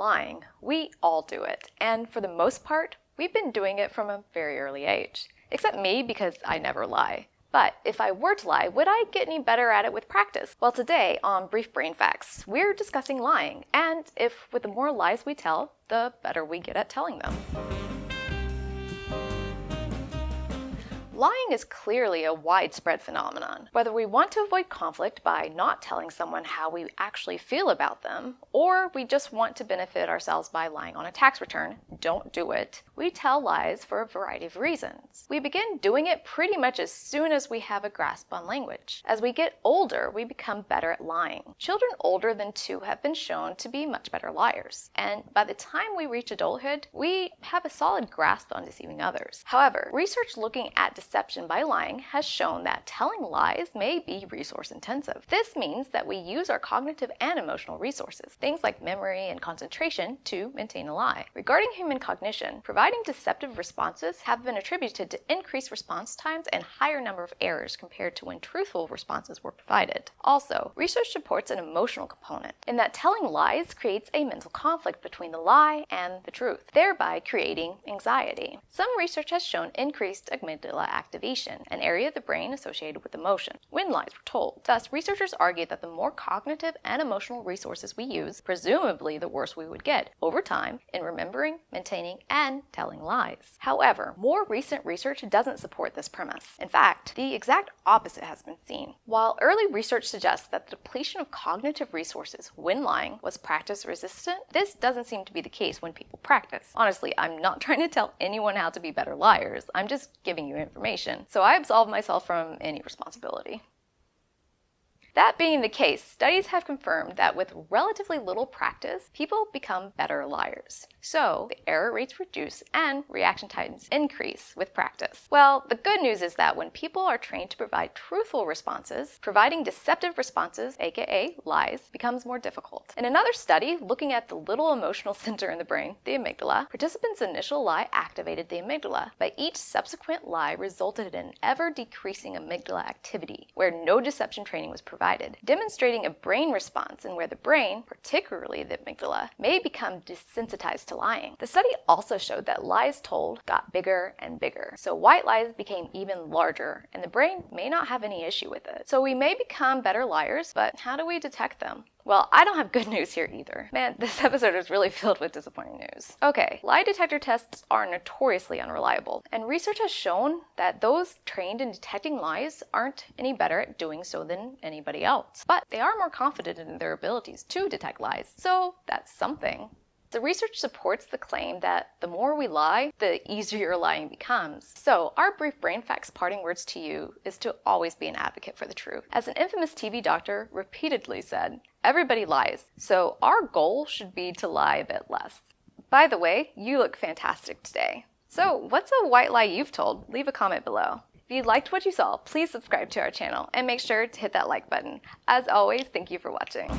Lying. We all do it, and for the most part, we've been doing it from a very early age. Except me, because I never lie. But if I were to lie, would I get any better at it with practice? Well, today on Brief Brain Facts, we're discussing lying, and if with the more lies we tell, the better we get at telling them. Lying is clearly a widespread phenomenon. Whether we want to avoid conflict by not telling someone how we actually feel about them, or we just want to benefit ourselves by lying on a tax return, don't do it. We tell lies for a variety of reasons. We begin doing it pretty much as soon as we have a grasp on language. As we get older, we become better at lying. Children older than 2 have been shown to be much better liars, and by the time we reach adulthood, we have a solid grasp on deceiving others. However, research looking at deception by lying has shown that telling lies may be resource intensive. This means that we use our cognitive and emotional resources, things like memory and concentration, to maintain a lie. Regarding human cognition, providing deceptive responses have been attributed to increased response times and higher number of errors compared to when truthful responses were provided. Also, research supports an emotional component, in that telling lies creates a mental conflict between the lie and the truth, thereby creating anxiety. Some research has shown increased amygdala activation, an area of the brain associated with emotion, when lies were told. Thus, researchers argue that the more cognitive and emotional resources we use, presumably the worse we would get over time in remembering, maintaining, and telling lies. However, more recent research doesn't support this premise. In fact, the exact opposite has been seen. While early research suggests that the depletion of cognitive resources when lying was practice resistant, this doesn't seem to be the case when people practice. Honestly, I'm not trying to tell anyone how to be better liars. I'm just giving you information, so I absolve myself from any responsibility. That being the case, studies have confirmed that with relatively little practice, people become better liars. So, the error rates reduce and reaction times increase with practice. Well, the good news is that when people are trained to provide truthful responses, providing deceptive responses, aka lies, becomes more difficult. In another study looking at the little emotional center in the brain, the amygdala, participants' initial lie activated the amygdala, but each subsequent lie resulted in an ever-decreasing amygdala activity, where no deception training was provided, demonstrating a brain response in where the brain, particularly the amygdala, may become desensitized to lying. The study also showed that lies told got bigger and bigger, so white lies became even larger, and the brain may not have any issue with it. So we may become better liars, but how do we detect them? Well, I don't have good news here either. Man, this episode is really filled with disappointing news. Okay, lie detector tests are notoriously unreliable, and research has shown that those trained in detecting lies aren't any better at doing so than anybody else. But they are more confident in their abilities to detect lies, so that's something. The research supports the claim that the more we lie, the easier lying becomes. So, our brief brain facts parting words to you is to always be an advocate for the truth. As an infamous TV doctor repeatedly said, everybody lies, so our goal should be to lie a bit less. By the way, you look fantastic today. So, what's a white lie you've told? Leave a comment below. If you liked what you saw, please subscribe to our channel and make sure to hit that like button. As always, thank you for watching.